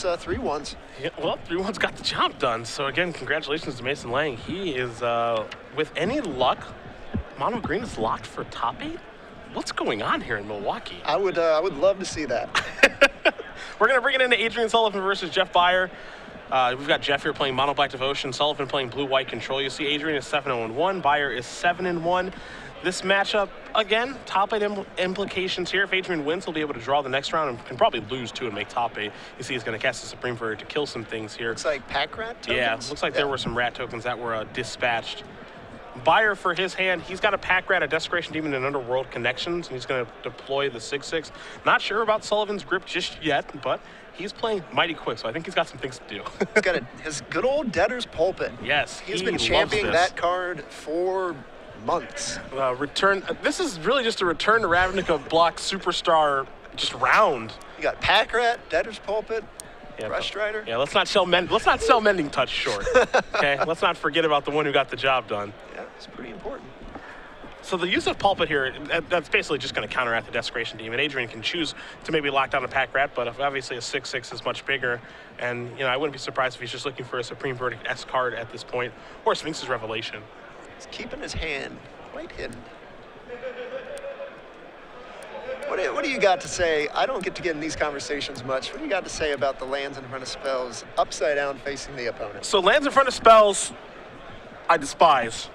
It's 3-1s. Yeah, well, 3-1's got the job done. So again, congratulations to Mason Lang. He is, with any luck, Mono Green is locked for top 8. What's going on here in Milwaukee? I would love to see that. We're going to bring it into Adrian Sullivan versus Jeff Beier. We've got Jeff here playing Mono Black Devotion, Sullivan playing Blue White Control. You see Adrian is 7-1, Beier is 7-1. This matchup, again, top 8 implications here. If Adrian wins, he'll be able to draw the next round and can probably lose, too, and make top 8. You see he's going to cast the Supreme Verdict to kill some things here. Looks like pack rat tokens? Yeah, looks like there were some rat tokens that were dispatched. Beier, for his hand, he's got a pack rat, a Desecration Demon, and Underworld Connections, and he's going to deploy the 6/6. Not sure about Sullivan's grip just yet, but he's playing mighty quick, so I think he's got some things to do. He's got his good old Debtor's Pulpit. Yes, he's been championing that card for months. This is really just a return to Ravnica block superstar just round. You got pack rat, Debtor's Pulpit, Rush Strider. Yeah, let's not sell Mending Touch short. Okay, let's not forget about the one who got the job done. Yeah, it's pretty important. So the use of Pulpit here, that's basically just going to counteract the Desecration Demon. Adrian can choose to maybe lock down a pack rat, but obviously a 6/6 is much bigger. And, you know, I wouldn't be surprised if he's just looking for a Supreme Verdict-esque card at this point, or Sphinx's Revelation. He's keeping his hand quite hidden. What do you got to say? I don't get to get in these conversations much. What do you got to say about the lands in front of spells upside down facing the opponent? So lands in front of spells, I despise.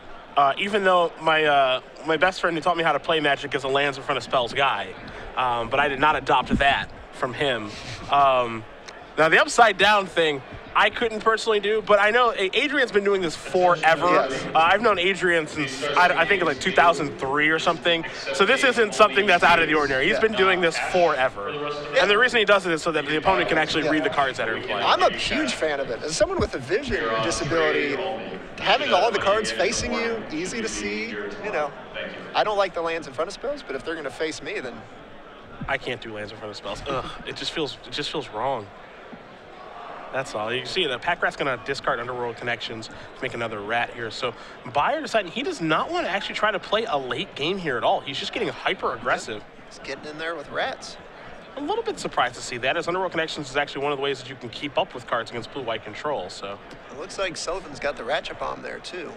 Even though my best friend who taught me how to play Magic is a lands in front of spells guy. But I did not adopt that from him. Now the upside down thing, I couldn't personally do, but I know Adrian's been doing this forever. Yes. I've known Adrian since, I think, like 2003 or something. So this isn't something that's out of the ordinary. He's been doing this forever. And the reason he does it is so that the opponent can actually read the cards that are in play. I'm a huge fan of it. As someone with a vision disability, having all the cards facing you, easy to see, you know. I don't like the lands in front of spells, but if they're going to face me, then... I can't do lands in front of spells. Ugh, it just feels wrong. That's all. You can see the pack rat's going to discard Underworld Connections to make another rat here. So Beier decided he does not want to actually try to play a late game here at all. He's just getting hyper aggressive. He's getting in there with rats. A little bit surprised to see that, as Underworld Connections is actually one of the ways that you can keep up with cards against Blue-White Control. So it looks like Sullivan's got the Ratchet Bomb there too.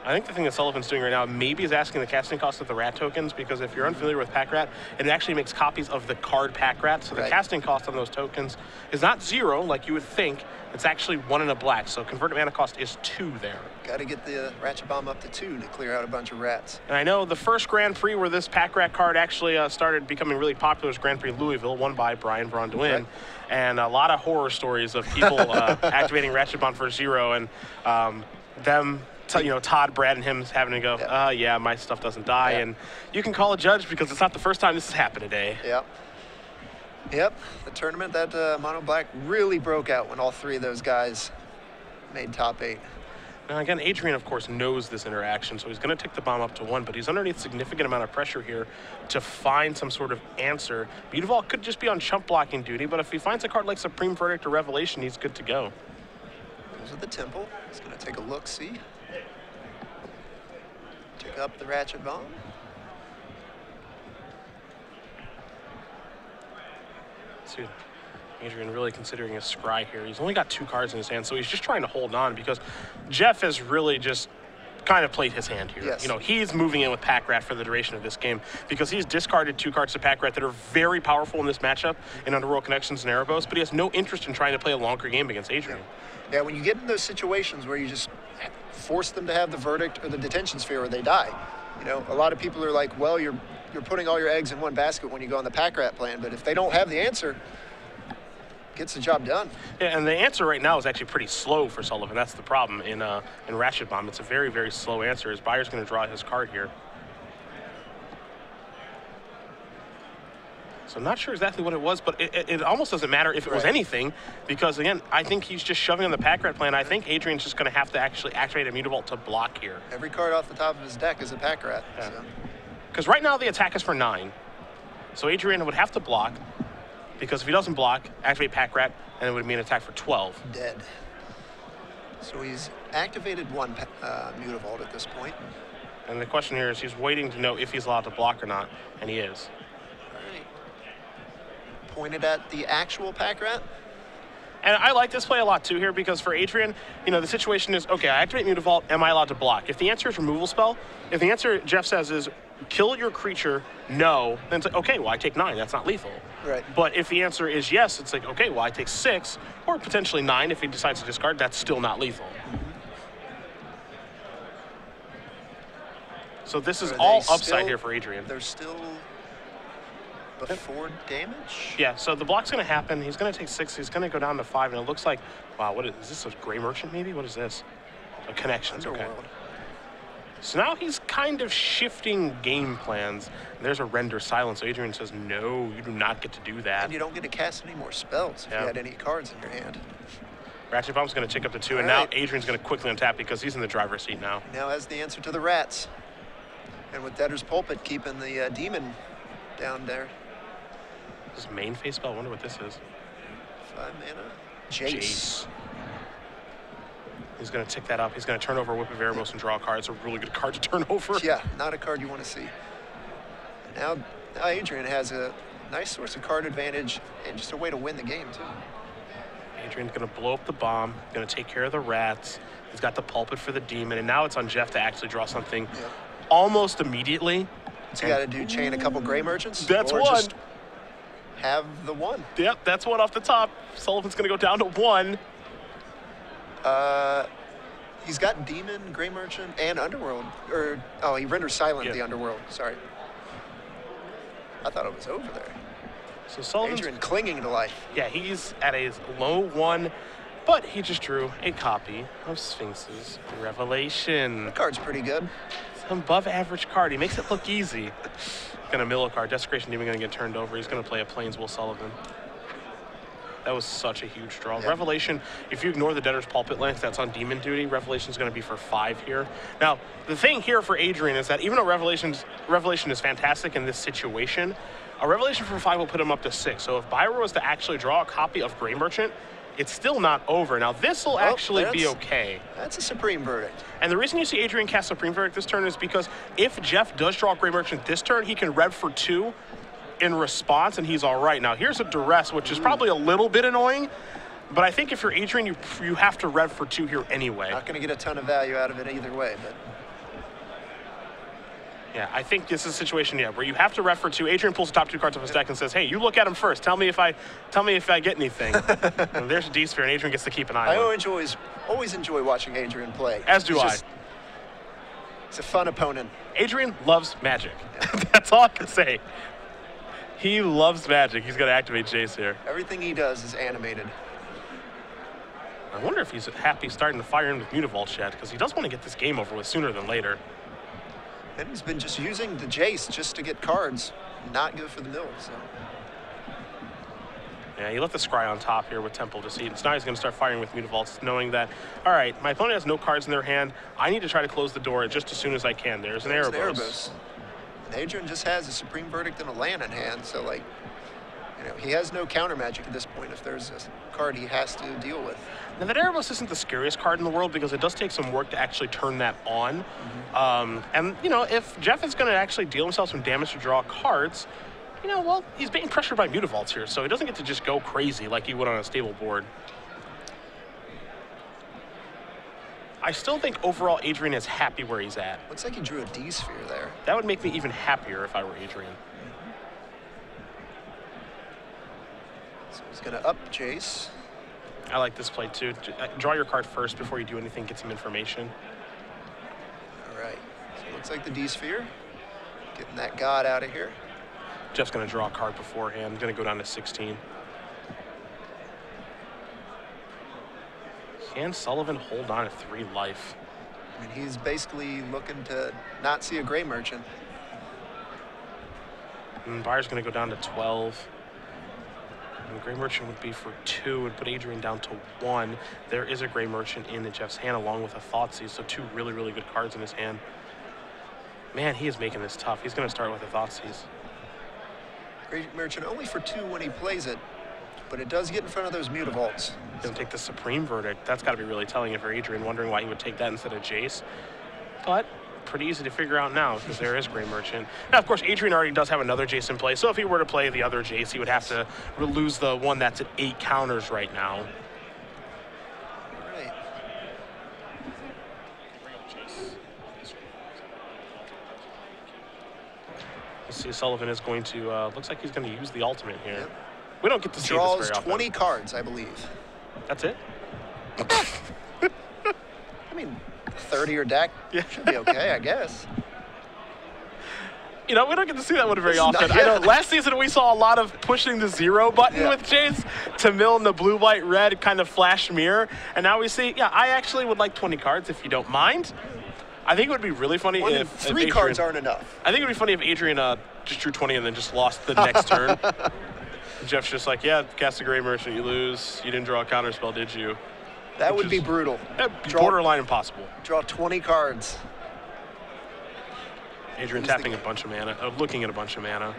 I think the thing that Sullivan's doing right now maybe is asking the casting cost of the rat tokens, because if you're unfamiliar with pack rat, it actually makes copies of the card pack rat. So the casting cost on those tokens is not 0 like you would think. It's actually 1 and a black. So converted mana cost is 2 there. Got to get the Ratchet Bomb up to 2 to clear out a bunch of rats. And I know the first Grand Prix where this pack rat card actually started becoming really popular was Grand Prix Louisville, won by Brian Bronduin. And a lot of horror stories of people activating Ratchet Bomb for 0 and them... You know, Todd, Brad, and him having to go, yeah, my stuff doesn't die. And you can call a judge because it's not the first time this has happened today. Yep. The tournament, that Mono Black really broke out when all 3 of those guys made top 8. Now, again, Adrian, of course, knows this interaction, so he's going to take the bomb up to 1, but he's underneath significant amount of pressure here to find some sort of answer. Beautiful could just be on chump blocking duty, but if he finds a card like Supreme Verdict or Revelation, he's good to go. Goes with the Temple. He's going to take a look-see. Pick up the Ratchet Bomb. See, Adrian really considering a scry here. He's only got 2 cards in his hand, so he's just trying to hold on because Jeff has really just kind of played his hand here. Yes. You know, he's moving in with pack rat for the duration of this game because he's discarded 2 cards to pack rat that are very powerful in this matchup in Underworld Connections and Erebos, but he has no interest in trying to play a longer game against Adrian. Yeah, when you get in those situations where you just force them to have the verdict or the detention sphere or they die. You know, a lot of people are like, well, you're putting all your eggs in one basket when you go on the pack rat plan, but if they don't have the answer, gets the job done. Yeah, and the answer right now is actually pretty slow for Sullivan. That's the problem in Ratchet Bomb. It's a very, very slow answer. His Beier's going to draw his card here. So I'm not sure exactly what it was, but it almost doesn't matter if it was anything, because, again, I think he's just shoving on the pack rat plan. I think Adrian's just going to have to actually activate a Mutavault to block here. Every card off the top of his deck is a pack rat. Because right now the attack is for 9. So Adrian would have to block, because if he doesn't block, activate pack rat, and it would mean an attack for 12. Dead. So he's activated 1 Mutavault at this point. And the question here is he's waiting to know if he's allowed to block or not, and he is. Pointed at the actual pack rat. And I like this play a lot too here because for Adrian, you know, the situation is, okay, I activate Mutavault, am I allowed to block? If the answer is removal spell, if the answer, Jeff says, is kill your creature, no, then it's like, okay, well, I take 9, that's not lethal. Right. But if the answer is yes, it's like, okay, well, I take 6, or potentially 9 if he decides to discard, that's still not lethal. So this is all upside here for Adrian. They're still before damage? Yeah, so the block's going to happen. He's going to take 6. He's going to go down to 5, and it looks like, wow, what is this? A Gray Merchant maybe? What is this? A Connections, okay. So now he's kind of shifting game plans. And there's a Render Silence. So Adrian says, no, you do not get to do that. And you don't get to cast any more spells if you had any cards in your hand. Ratchet Bomb's going to tick up to 2, and now Adrian's going to quickly untap because he's in the driver's seat now. Now has the answer to the rats. And with Debtor's Pulpit keeping the demon down there. This is main face spell. I wonder what this is. 5 mana. Jace. He's going to tick that up. He's going to turn over Whip of Erebos and draw a card. It's a really good card to turn over. Yeah, not a card you want to see. Now Adrian has a nice source of card advantage and just a way to win the game, too. Adrian's going to blow up the bomb, going to take care of the rats. He's got the Pulpit for the demon, and now it's on Jeff to actually draw something almost immediately. So you got to do chain a couple Gray Merchants? That's one. Just have the one. Yep, that's one off the top. Sullivan's going to go down to 1. He's got Demon, Gray Merchant, and Underworld. Oh, he renders silent the Underworld. Sorry. I thought it was over there. So Sullivan's Adrian clinging to life. Yeah, he's at a low 1, but he just drew a copy of Sphinx's Revelation. The card's pretty good. It's an above average card. He makes it look easy. Gonna mill a card. Desecration Demon gonna get turned over. He's gonna play a Plains Sullivan. That was such a huge draw. Yep. Revelation, if you ignore the Debtor's Pulpit length, that's on Demon duty. Revelation's going to be for 5 here. Now, the thing here for Adrian is that even though Revelation is fantastic in this situation, a Revelation for 5 will put him up to 6. So if Beier was to actually draw a copy of Gray Merchant, it's still not over. Now, this will actually be okay. That's a Supreme Verdict. And the reason you see Adrian cast Supreme Verdict this turn is because if Jeff does draw Gray Merchant this turn, he can rev for 2 in response, and he's all right. Now, here's a Duress, which is probably a little bit annoying, but I think if you're Adrian, you have to rev for 2 here anyway. Not going to get a ton of value out of it either way, but... Yeah, I think this is a situation, where you have to rev for 2. Adrian pulls the top 2 cards off his deck and says, hey, you look at them first. Tell me if I get anything. And there's a D-Sphere, and Adrian gets to keep an eye on it. I always enjoy watching Adrian play. As do I. He's a fun opponent. Adrian loves Magic. Yeah. That's all I can say. He loves Magic. He's going to activate Jace here. Everything he does is animated. I wonder if he's happy starting to fire in with Mutavault yet, because he does want to get this game over with sooner than later. And he's been just using the Jace just to get cards, not go for the mill, so. Yeah, he left the Scry on top here with Temple Deceit. So now he's going to start firing with Mutavaults, knowing that, all right, my opponent has no cards in their hand. I need to try to close the door just as soon as I can. There's an Erebos. And Adrian just has a Supreme Verdict and a land in hand, so, like, he has no counter magic at this point if there's a card he has to deal with. Now, that Erebos isn't the scariest card in the world because it does take some work to actually turn that on. And, if Jeff is going to actually deal himself some damage to draw cards, well, he's being pressured by Mutavaults here, so he doesn't get to just go crazy like he would on a stable board. I still think overall Adrian is happy where he's at. Looks like he drew a D-Sphere there. That would make me even happier if I were Adrian. So he's going to up Jace. I like this play too. Draw your card first before you do anything, get some information. All right. So it looks like the D-Sphere. Getting that god out of here. Jeff's going to draw a card beforehand. Going to go down to 16. Can Sullivan hold on to 3 life? I mean, he's basically looking to not see a Gray Merchant. And Beier's going to go down to 12. And Gray Merchant would be for 2 and put Adrian down to 1. There is a Gray Merchant in Jeff's hand along with a Thoughtseize, so 2 really, really good cards in his hand. Man, he is making this tough. He's going to start with a Thoughtseize. Gray Merchant only for 2 when he plays it, but it does get in front of those Mutavaults. He'll take the Supreme Verdict. That's got to be really telling for Adrian, wondering why he would take that instead of Jace. But pretty easy to figure out now because there is Gray Merchant. Now, of course, Adrian already does have another Jace in play, so if he were to play the other Jace, he would have to lose the one that's at 8 counters right now. You see Sullivan is going to, looks like he's going to use the ultimate here. Yep. We don't get to see Draws this very often. 20 cards, I believe. That's it? I mean, 30 or deck should be okay, I guess. You know, we don't get to see that one very often. Not, I know last season we saw a lot of pushing the 0 button with Jace to mill in the blue, white, red kind of flash mirror. And now we see, I actually would like 20 cards if you don't mind. I think it would be really funny if 3 cards aren't enough. I think it would be funny if Adrian just drew 20 and then just lost the next turn. Jeff's just like, yeah, cast a Gray Merchant, you lose. You didn't draw a counter spell, did you? That would be brutal. Borderline impossible. Draw 20 cards. Adrian tapping a bunch of mana, looking at a bunch of mana.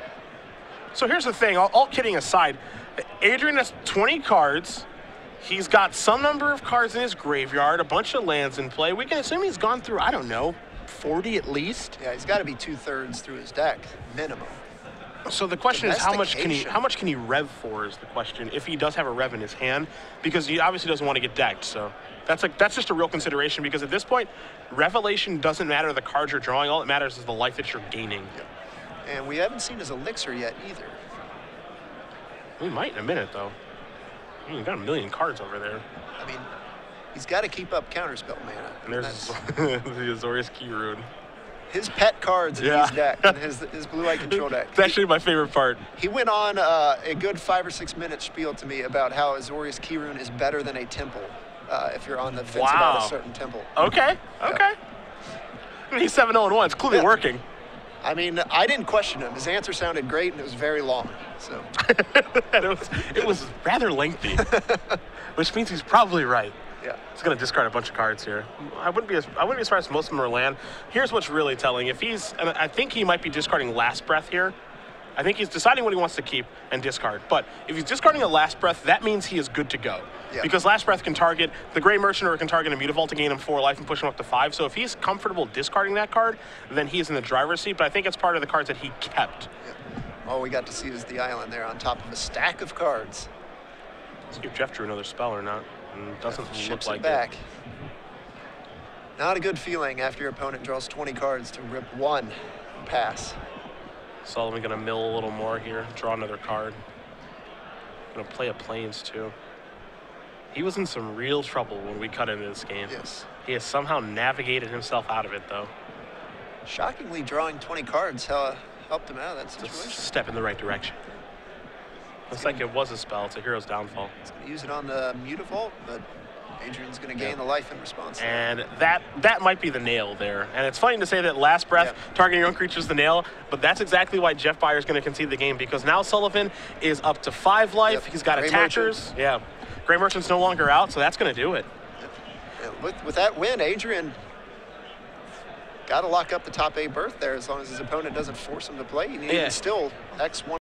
So here's the thing, all kidding aside, Adrian has 20 cards. He's got some number of cards in his graveyard, a bunch of lands in play. We can assume he's gone through, I don't know, 40 at least. Yeah, he's got to be 2/3 through his deck, minimum. So the question is, how much can he rev for is the question, if he does have a rev in his hand, because he obviously doesn't want to get decked. So that's just a real consideration, because at this point, revelation doesn't matter the cards you're drawing. All that matters is the life that you're gaining. Yeah. And we haven't seen his elixir yet either. We might in a minute, though. I mean, you've got a million cards over there. I mean, he's got to keep up counterspell mana. And there's the Azorius Key Rune. His pet cards in his deck, and his blue-eye control deck. It's actually my favorite part. He went on a good 5 or 6 minute spiel to me about how Azorius Key Rune is better than a temple if you're on the fence about a certain temple. Okay. I mean, he's 7-0-1. It's clearly working. I mean, I didn't question him. His answer sounded great, and it was very long. So it was rather lengthy, which means he's probably right. Yeah. He's going to discard a bunch of cards here. I wouldn't be surprised if most of them are land. Here's what's really telling. And I think he might be discarding Last Breath here. I think he's deciding what he wants to keep and discard. But if he's discarding a Last Breath, that means he is good to go. Yeah. Because Last Breath can target the Gray Merchant, or it can target a Mutavault to gain him 4 life and push him up to 5. So if he's comfortable discarding that card, then he is in the driver's seat. But I think it's part of the cards that he kept. Yeah. All we got to see is the island there on top of a stack of cards. Let's see if Jeff drew another spell or not. Doesn't look like it. Not a good feeling after your opponent draws 20 cards to rip 1 pass. Sullivan gonna mill a little more here, draw another card. Gonna play a Plains too. He was in some real trouble when we cut into this game. Yes. He has somehow navigated himself out of it though. Shockingly, drawing 20 cards helped him out of that situation. It's a step in the right direction. Looks like it was a spell. It's a Hero's Downfall. He's going to use it on the Mutavault, but Adrian's going to gain the life in response. And that might be the nail there. And it's funny to say that Last Breath, targeting your own creature, is the nail, but that's exactly why Jeff Beier is going to concede the game, because now Sullivan is up to 5 life. He's got attackers. Yeah. Gray Merchant's no longer out, so that's going to do it. Yeah, with that win, Adrian got to lock up the top 8 berth there as long as his opponent doesn't force him to play. He needed still X1.